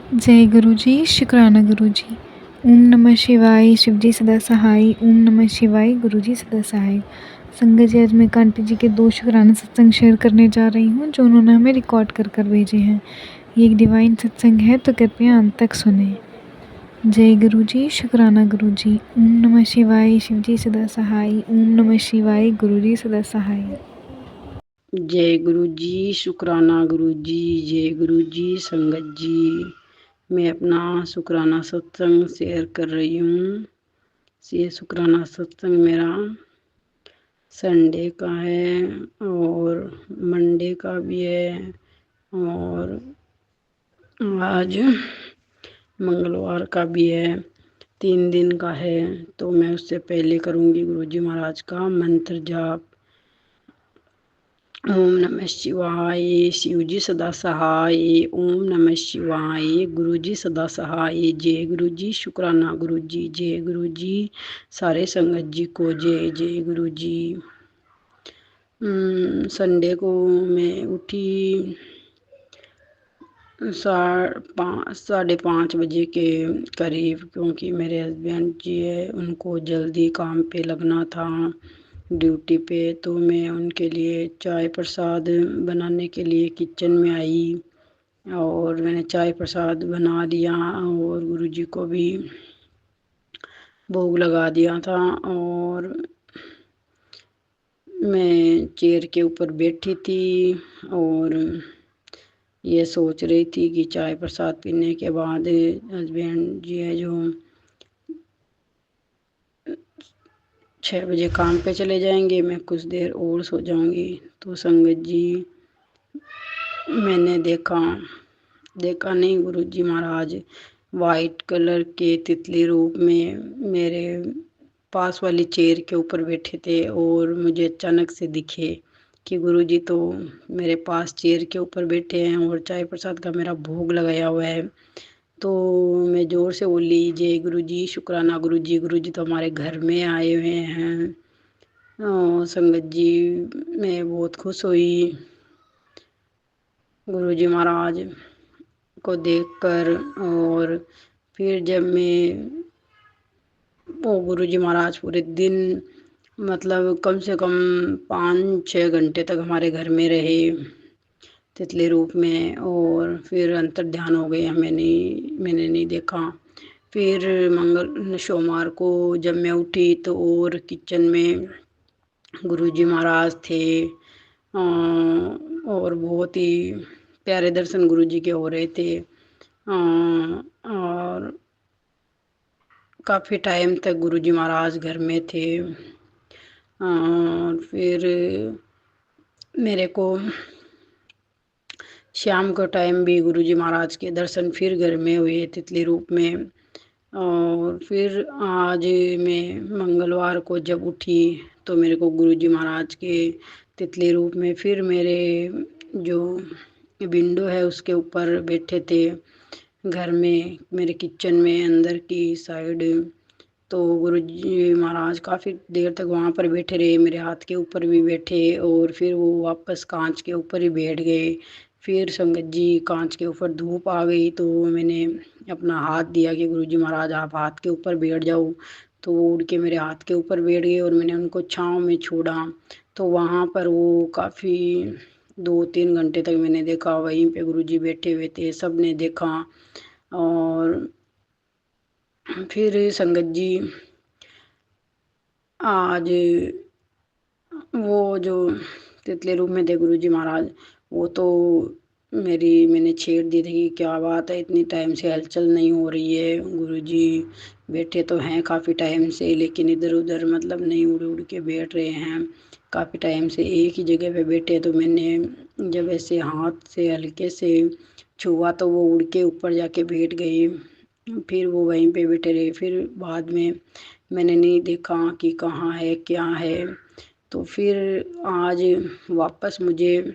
जय गुरु जी, शुक्राना गुरु जी। ओम नमः शिवाय, शिव जी सदा सहाय। ओम नमः शिवाय, गुरु जी सदा सहाय। संगत जी, आज मैं कांटी जी के 2 शुक्राना सत्संग शेयर करने जा रही हूँ जो उन्होंने हमें रिकॉर्ड कर भेजे हैं। ये एक डिवाइन सत्संग है तो कृपया अंत तक सुने। जय गुरु जी, शुक्राना गुरु जी। ओम नमः शिवाय, शिव जी सदा सहाय। ओम नमः शिवाय, गुरु जी सदा सहाय। जय गुरु जी, शुक्राना गुरु जी। जय गुरु जी, संगत जी। मैं अपना शुक्राना सत्संग शेयर कर रही हूँ। ये शुक्राना सत्संग मेरा संडे का है और मंडे का भी है और आज मंगलवार का भी है। 3 दिन का है। तो मैं उससे पहले करूँगी गुरु जी महाराज का मंत्र जाप। ओम नमः शिवाय, शिव जी सदा सहाय। ओम नमः शिवाय, गुरु जी सदा सहाय। जय गुरु जी, शुक्राना गुरु जी। जय गुरु जी, सारे संगत जी को जय जय गुरु जी। संडे को मैं उठी 5:30 बजे के करीब, क्योंकि मेरे हस्बैंड जी है उनको जल्दी काम पे लगना था ड्यूटी पे। तो मैं उनके लिए चाय प्रसाद बनाने के लिए किचन में आई और मैंने चाय प्रसाद बना दिया और गुरुजी को भी भोग लगा दिया था। और मैं चेयर के ऊपर बैठी थी और ये सोच रही थी कि चाय प्रसाद पीने के बाद हस्बैंड जी है जो 6 बजे काम पे चले जाएंगे, मैं कुछ देर और सो जाऊंगी। तो संगत जी, मैंने देखा नहीं, गुरुजी महाराज वाइट कलर के तितली रूप में मेरे पास वाली चेयर के ऊपर बैठे थे और मुझे अचानक से दिखे कि गुरुजी तो मेरे पास चेयर के ऊपर बैठे हैं और चाय प्रसाद का मेरा भोग लगाया हुआ है। तो मैं जोर से बोली, जय गुरुजी, शुक्राना गुरुजी, गुरुजी तो हमारे घर में आए हुए हैं। संगत जी, मैं बहुत खुश हुई गुरुजी महाराज को देखकर। और फिर जब मैं वो गुरुजी महाराज पूरे दिन मतलब कम से कम 5-6 घंटे तक हमारे घर में रहे तितली रूप में और फिर अंतर ध्यान हो गए, मैंने नहीं देखा। फिर सोमवार को जब मैं उठी तो और किचन में गुरुजी महाराज थे और बहुत ही प्यारे दर्शन गुरुजी के हो रहे थे। और काफ़ी टाइम तक गुरुजी महाराज घर में थे। और फिर मेरे को शाम को टाइम भी गुरुजी महाराज के दर्शन फिर घर में हुए तितली रूप में। और फिर आज मैं मंगलवार को जब उठी तो मेरे को गुरुजी महाराज के तितली रूप में फिर मेरे जो विंडो है उसके ऊपर बैठे थे घर में, मेरे किचन में अंदर की साइड। तो गुरुजी महाराज काफ़ी देर तक वहाँ पर बैठे रहे, मेरे हाथ के ऊपर भी बैठे और फिर वो वापस कांच के ऊपर ही बैठ गए। फिर संगत जी, कांच के ऊपर धूप आ गई तो मैंने अपना हाथ दिया कि गुरुजी महाराज आप हाथ के ऊपर बैठ जाओ। तो वो उड़ के मेरे हाथ के ऊपर बैठ गए और मैंने उनको छाँव में छोड़ा। तो वहाँ पर वो काफ़ी 2-3 घंटे तक मैंने देखा, वहीं पे गुरुजी बैठे हुए थे, सब ने देखा। और फिर संगत जी, आज वो जो तितली रूप में थे गुरुजी महाराज, वो तो मैंने छेड़ दी थी कि क्या बात है, इतनी टाइम से हलचल नहीं हो रही है। गुरुजी बैठे तो हैं काफ़ी टाइम से, लेकिन इधर उधर मतलब नहीं उड़ उड़ के बैठ रहे हैं, काफ़ी टाइम से एक ही जगह पे बैठे। तो मैंने जब ऐसे हाथ से हल्के से छुआ तो वो उड़ के ऊपर जाके बैठ गई। फिर वो वहीं पे बैठे रहे। फिर बाद में मैंने नहीं देखा कि कहाँ है क्या है। तो फिर आज वापस मुझे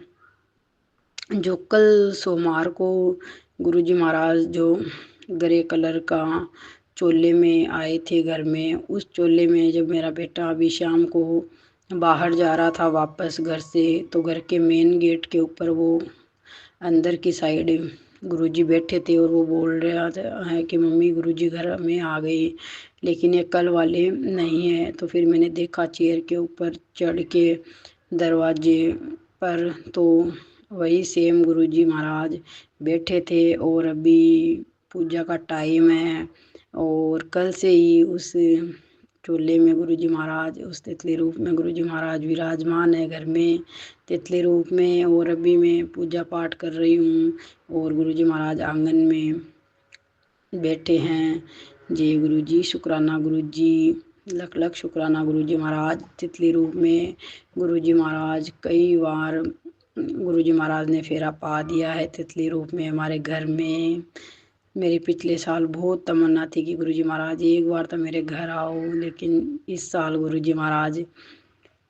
जो कल सोमवार को गुरुजी महाराज जो ग्रे कलर का चोले में आए थे घर में, उस चोले में जब मेरा बेटा अभी शाम को बाहर जा रहा था वापस घर से, तो घर के मेन गेट के ऊपर वो अंदर की साइड गुरुजी बैठे थे और वो बोल रहा था है कि मम्मी गुरुजी घर में आ गए, लेकिन ये कल वाले नहीं है। तो फिर मैंने देखा चेयर के ऊपर चढ़ के दरवाजे पर, तो वही सेम गुरुजी महाराज बैठे थे। और अभी पूजा का टाइम है और कल से ही उस चूल्हे में गुरुजी महाराज, उस तितली रूप में गुरुजी महाराज विराजमान है घर में तितली रूप में। और अभी मैं पूजा पाठ कर रही हूँ और गुरुजी महाराज आंगन में बैठे हैं। जय गुरुजी, शुक्राना गुरुजी, लख लख शुक्राना गुरुजी महाराज तितली रूप में। गुरुजी महाराज कई बार गुरुजी महाराज ने फेरा पा दिया है तितली रूप में हमारे घर में। मेरी पिछले साल बहुत तमन्ना थी कि गुरुजी महाराज एक बार तो मेरे घर आओ, लेकिन इस साल गुरुजी महाराज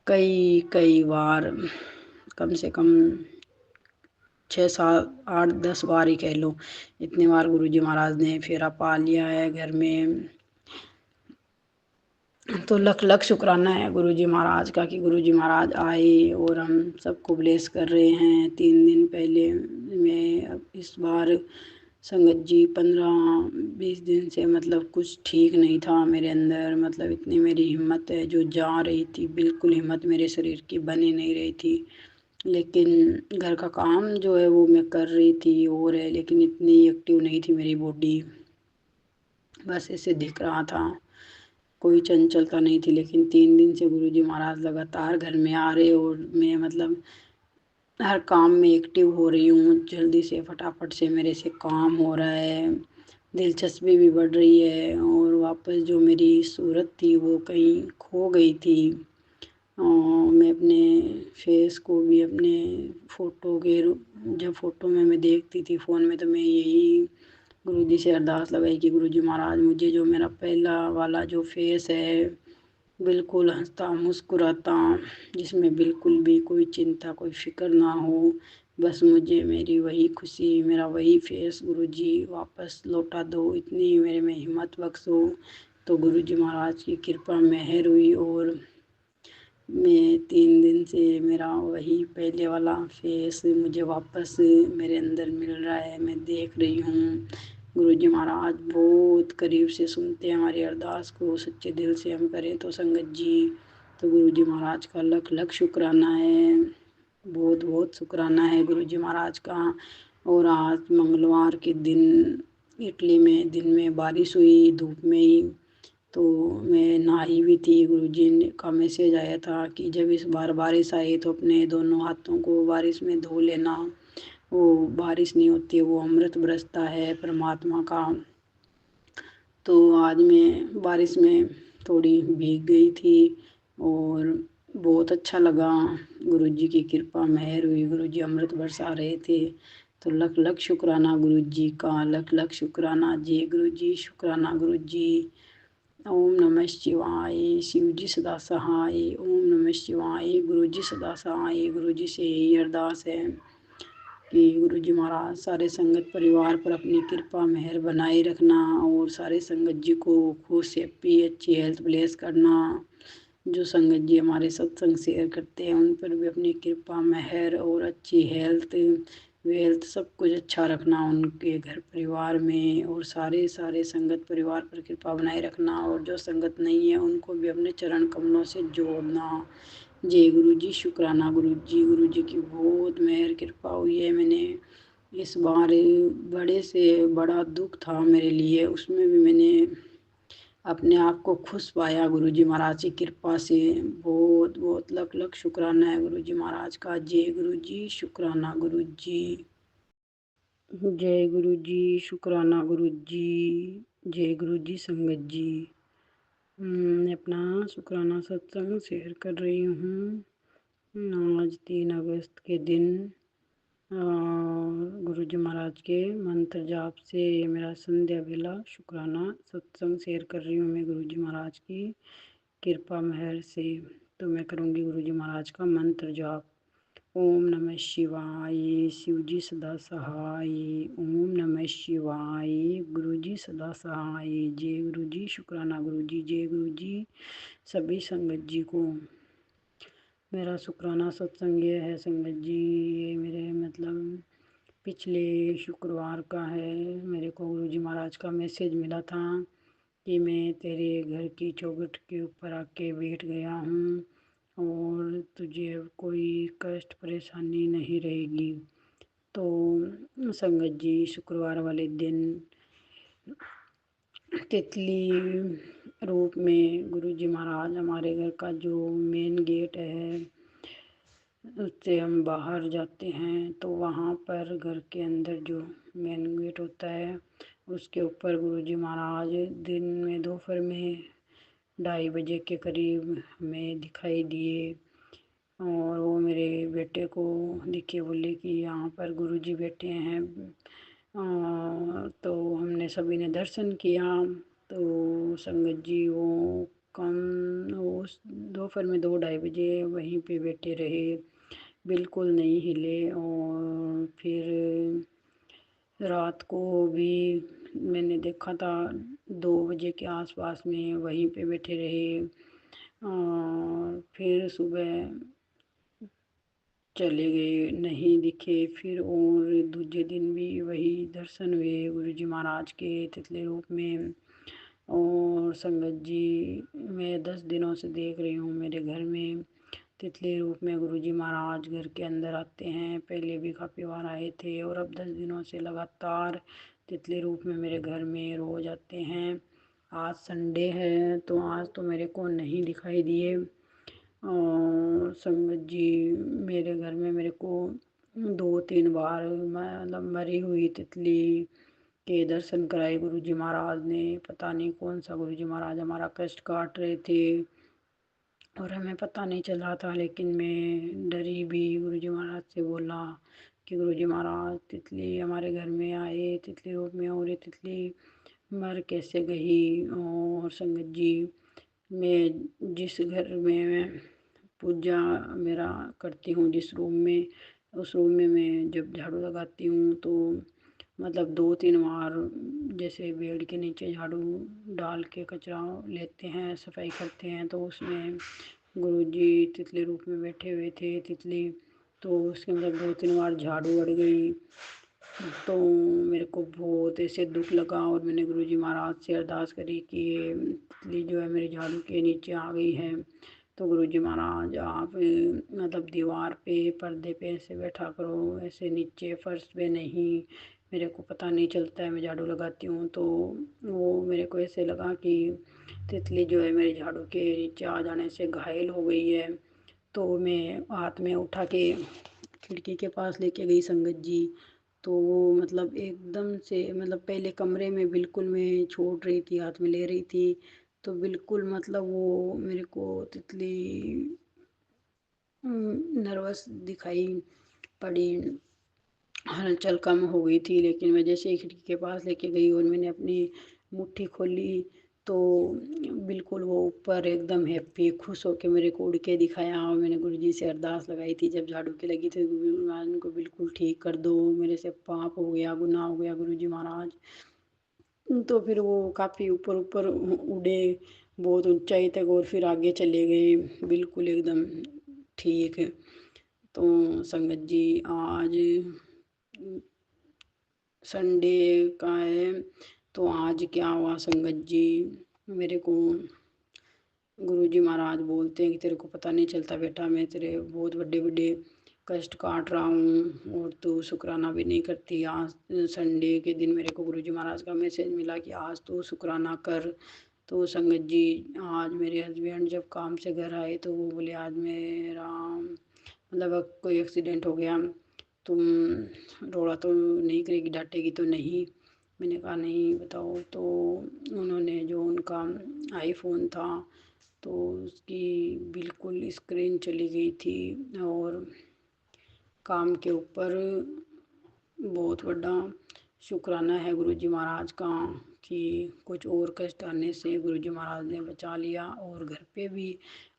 कई कई बार, कम से कम 6 7 8 10 बार ही कह लो, इतनी बार गुरुजी महाराज ने फेरा पा लिया है घर में। तो लख लख शुक्राना है गुरुजी महाराज का कि गुरुजी महाराज आए और हम सबको ब्लेस कर रहे हैं। 3 दिन पहले मैं, अब इस बार संगत जी 15 20 दिन से मतलब कुछ ठीक नहीं था मेरे अंदर, मतलब इतनी मेरी हिम्मत है जो जा रही थी, बिल्कुल हिम्मत मेरे शरीर की बनी नहीं रही थी। लेकिन घर का काम जो है वो मैं कर रही थी और है, लेकिन इतनी एक्टिव नहीं थी मेरी बॉडी, बस ऐसे दिख रहा था, कोई चंचलता नहीं थी। लेकिन 3 दिन से गुरुजी महाराज लगातार घर में आ रहे और मैं मतलब हर काम में एक्टिव हो रही हूँ, जल्दी से फटाफट से मेरे से काम हो रहा है, दिलचस्पी भी बढ़ रही है। और वापस जो मेरी सूरत थी वो कहीं खो गई थी। मैं अपने फेस को भी अपने फ़ोटो के जब फ़ोटो में मैं देखती थी फ़ोन में, तो मैं यही गुरुजी से अरदास लगाई कि गुरुजी महाराज मुझे जो मेरा पहला वाला जो फेस है, बिल्कुल हंसता मुस्कुराता, जिसमें बिल्कुल भी कोई चिंता कोई फ़िक्र ना हो, बस मुझे मेरी वही खुशी मेरा वही फेस गुरुजी वापस लौटा दो, इतनी मेरे में हिम्मत बख्शो। तो गुरुजी महाराज की कृपा मेहर हुई और मैं 3 दिन से मेरा वही पहले वाला फेस मुझे वापस मेरे अंदर मिल रहा है, मैं देख रही हूँ। गुरुजी महाराज बहुत करीब से सुनते हैं हमारी अरदास को, सच्चे दिल से हम करें तो संगत जी। तो गुरुजी महाराज का लख लख शुक्राना है, बहुत बहुत शुक्राना है गुरुजी महाराज का। और आज मंगलवार के दिन इटली में दिन में बारिश हुई धूप में ही, तो मैं नहाई भी थी। गुरुजी ने का मैसेज आया था कि जब इस बार बारिश आई तो अपने दोनों हाथों को बारिश में धो लेना, वो बारिश नहीं होती है, वो अमृत बरसता है परमात्मा का। तो आज मैं बारिश में थोड़ी भीग गई थी और बहुत अच्छा लगा, गुरुजी की कृपा मेहर हुई, गुरुजी अमृत बरसा रहे थे। तो लख लख शुक्राना गुरुजी का, लख लख शुक्राना। जय गुरुजी, शुक्राना गुरुजी। ओम नमः शिवाय, शिव जी सदा सहाय। ओम नमः शिवाय, गुरु जी सदा सहाय। गुरु जी से यही अरदास है कि गुरु जी महाराज सारे संगत परिवार पर अपनी कृपा मेहर बनाए रखना और सारे संगत जी को खुश हैप्पी अच्छी हेल्थ ब्लेस करना। जो संगत जी हमारे सत्संग शेयर करते हैं उन पर भी अपनी कृपा मेहर और अच्छी हेल्थ वेल्थ सब कुछ अच्छा रखना उनके घर परिवार में, और सारे सारे संगत परिवार पर कृपा बनाए रखना। और जो संगत नहीं है उनको भी अपने चरण कमलों से जोड़ना। जय गुरु जी, शुक्राना गुरु जी की बहुत मेहर कृपा हुई है। मैंने इस बार बड़े से बड़ा दुख था मेरे लिए, उसमें भी मैंने अपने आप को खुश पाया गुरुजी महाराज की कृपा से। बहुत बहुत लख लख शुक्राना है गुरुजी महाराज का। जय गुरुजी, शुक्राना गुरुजी। जय गुरुजी, शुक्राना गुरुजी। जय गुरुजी संगत जी। मैं अपना शुक्राना सत्संग शेयर कर रही हूँ। आज 3 अगस्त के दिन गुरुजी महाराज के मंत्र जाप से ये मेरा संध्या बेला शुक्राना सत्संग शेयर कर रही हूँ मैं गुरुजी महाराज की कृपा मेहर से। तो मैं करूँगी गुरुजी महाराज का मंत्र जाप। ओम नमः शिवाय, शिव जी सदा सहाय। ओम नमः शिवाय, गुरु जी सदा सहाय। जय गुरु जी, शुक्राना गुरु जी। जय गुरु जी, सभी संगत जी को मेरा शुक्राना सत्संग ये है संगत जी। ये मेरे मतलब पिछले शुक्रवार का है। मेरे को गुरुजी महाराज का मैसेज मिला था कि मैं तेरे घर की चौखट के ऊपर आके बैठ गया हूँ और तुझे अब कोई कष्ट परेशानी नहीं रहेगी। तो संगत जी, शुक्रवार वाले दिन तितली रूप में गुरुजी महाराज हमारे घर का जो मेन गेट है उससे हम बाहर जाते हैं, तो वहाँ पर घर के अंदर जो मेन गेट होता है उसके ऊपर गुरुजी महाराज दिन में दोपहर में 2:30 बजे के करीब हमें दिखाई दिए और वो मेरे बेटे को दिखे, बोले कि यहाँ पर गुरुजी बैठे हैं। तो हमने सभी ने दर्शन किया। तो संगत जी वो दोपहर में 2-2:30 बजे वहीं पे बैठे रहे, बिल्कुल नहीं हिले। और फिर रात को भी मैंने देखा था 2 बजे के आसपास में वहीं पे बैठे रहे। और फिर सुबह चले गए, नहीं दिखे। फिर और दूसरे दिन भी वही दर्शन हुए गुरुजी महाराज के तितले रूप में। और संगत जी, मैं 10 दिनों से देख रही हूँ मेरे घर में तितली रूप में गुरुजी महाराज घर के अंदर आते हैं। पहले भी काफ़ी बार आए थे और अब 10 दिनों से लगातार तितली रूप में मेरे घर में रोज आते हैं। आज संडे है तो आज तो मेरे को नहीं दिखाई दिए। और संगत जी, मेरे घर में मेरे को 2-3 बार मतलब मरी हुई तितली के दर्शन कराए गुरुजी महाराज ने। पता नहीं कौन सा गुरुजी महाराज हमारा कष्ट काट रहे थे और हमें पता नहीं चल रहा था, लेकिन मैं डरी भी। गुरुजी महाराज से बोला कि गुरुजी महाराज तितली हमारे घर में आए तितली रूप में और ये तितली मर कैसे गई। और संगत जी, मैं जिस घर में मैं पूजा मेरा करती हूँ, जिस रूम में, उस रूम में मैं जब झाड़ू लगाती हूँ तो मतलब 2-3 बार जैसे बेड के नीचे झाड़ू डाल के कचरा लेते हैं, सफाई करते हैं, तो उसमें गुरुजी तितली रूप में बैठे हुए थे तितली। तो उसके मतलब 2-3 बार झाड़ू अड़ गई। तो मेरे को बहुत ऐसे दुख लगा और मैंने गुरुजी महाराज से अरदास करी कि ये तितली जो है मेरे झाड़ू के नीचे आ गई है। तो गुरुजी महाराज आप मतलब दीवार पे पर्दे पे ऐसे बैठा करो, ऐसे नीचे फर्श पे नहीं, मेरे को पता नहीं चलता है, मैं झाड़ू लगाती हूँ। तो वो मेरे को ऐसे लगा कि तितली जो है मेरे झाड़ू के नीचे आ जाने से घायल हो गई है। तो मैं हाथ में उठा के खिड़की के पास लेके गई संगत जी। तो वो मतलब एकदम से मतलब पहले कमरे में बिल्कुल मैं छोड़ रही थी, हाथ में ले रही थी, तो बिल्कुल मतलब वो मेरे को तितली नर्वस दिखाई पड़ी, हलचल कम हो गई थी। लेकिन मैं जैसे ही खिड़की के पास लेके गई और मैंने अपनी मुट्ठी खोली तो बिल्कुल वो ऊपर एकदम हैप्पी खुश होके मेरे को उड़ के दिखाया। और मैंने गुरुजी से अरदास लगाई थी जब झाड़ू की लगी थी, गुरु महाराज को बिल्कुल ठीक कर दो, मेरे से पाप हो गया, गुनाह हो गया गुरुजी महाराज। तो फिर वो काफ़ी ऊपर ऊपर उड़े, बहुत ऊंचाई तक, और फिर आगे चले गए बिल्कुल एकदम ठीक। तो संगत जी, आज संडे का है तो आज क्या हुआ संगत जी, मेरे को गुरुजी महाराज बोलते हैं कि तेरे को पता नहीं चलता बेटा, मैं तेरे बहुत बड़े बड़े कष्ट काट रहा हूँ और तू शुक्राना भी नहीं करती। आज संडे के दिन मेरे को गुरुजी महाराज का मैसेज मिला कि आज तू शुक्राना कर। तो संगत जी, आज मेरे हस्बैंड जब काम से घर आए तो वो बोले आज मेरा मतलब अब कोई एक्सीडेंट हो गया, तुम रोड़ा तो नहीं करेगी, डांटेगी तो नहीं। मैंने कहा नहीं, बताओ। तो उन्होंने जो उनका आईफोन था तो उसकी बिल्कुल स्क्रीन चली गई थी और काम के ऊपर बहुत बड़ा शुक्राना है गुरुजी महाराज का कि कुछ और कष्ट आने से गुरुजी महाराज ने बचा लिया। और घर पे भी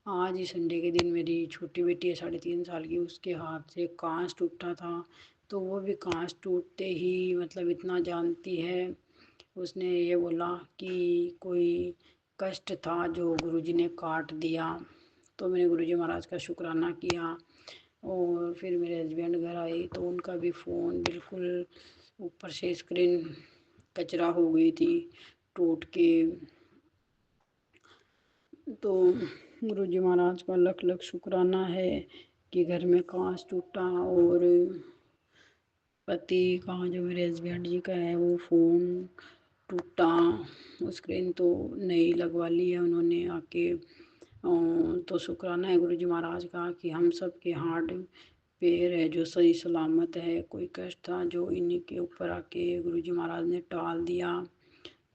आज ही संडे के दिन मेरी छोटी बेटी है 3.5 साल की, उसके हाथ से कांच टूटा था। तो वो भी कांच टूटते ही मतलब इतना जानती है, उसने ये बोला कि कोई कष्ट था जो गुरुजी ने काट दिया। तो मैंने गुरुजी महाराज का शुक्राना किया और फिर मेरे हस्बैंड घर आए तो उनका भी फ़ोन बिल्कुल ऊपर से स्क्रीन कचरा हो गई थी टूट के। तो गुरु जी महाराज का लख लख शुक्राना है कि घर में कांच टूटा और पति का जो मेरे हस्बैंड जी का है वो फ़ोन टूटा, स्क्रीन तो नई लगवा ली है उन्होंने आके। तो शुक्राना है गुरु जी महाराज का कि हम सब के हार्ट पैर है जो सही सलामत है। कोई कष्ट था जो इन्हीं के ऊपर आके गुरु जी महाराज ने टाल दिया।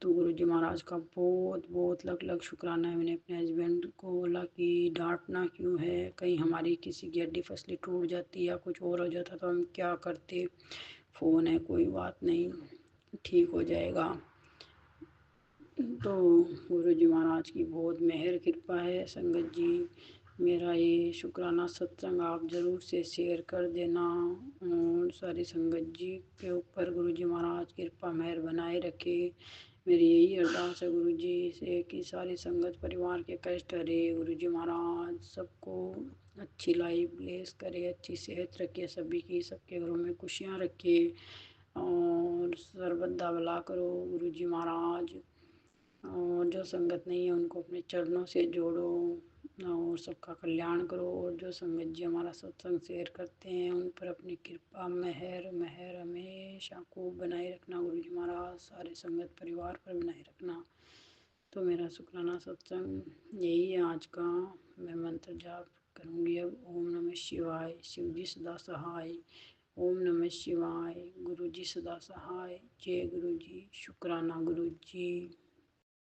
तो गुरु जी महाराज का बहुत बहुत लख लख शुक्राना है। मैंने अपने हस्बैंड को बोला कि डांटना क्यों है, कहीं हमारी किसी की हड्डी फसली टूट जाती या कुछ और हो जाता तो हम क्या करते। फ़ोन है, कोई बात नहीं, ठीक हो जाएगा। तो गुरु जी महाराज की बहुत मेहर कृपा है। संगत जी, मेरा ये शुक्राना सत्संग आप ज़रूर से शेयर कर देना और सारी संगत जी के ऊपर गुरु जी महाराज कृपा मेहर बनाए रखे। मेरी यही अरदास है गुरु जी से कि सारी संगत परिवार के कष्ट हरे। गुरु जी महाराज सबको अच्छी लाइफ ब्लेस करे, अच्छी सेहत रखे सभी की, सबके घरों में खुशियाँ रखे और सर्वदा भला करो गुरु जी महाराज। और जो संगत नहीं है उनको अपने चरणों से जोड़ो और सबका कल्याण करो। और जो संगत जी हमारा सत्संग शेयर करते हैं उन पर अपनी कृपा मेहर मेहर हमेशा को बनाए रखना गुरु जी महाराज, सारे संगत परिवार पर बनाए रखना। तो मेरा शुक्राना सत्संग यही है आज का। मैं मंत्र जाप करूँगी अब। ओम नमः शिवाय, शिव जी सदा सहाय। ओम नमः शिवाय, गुरु जी सदा सहाय। जय गुरु जी, शुक्राना गुरु जी।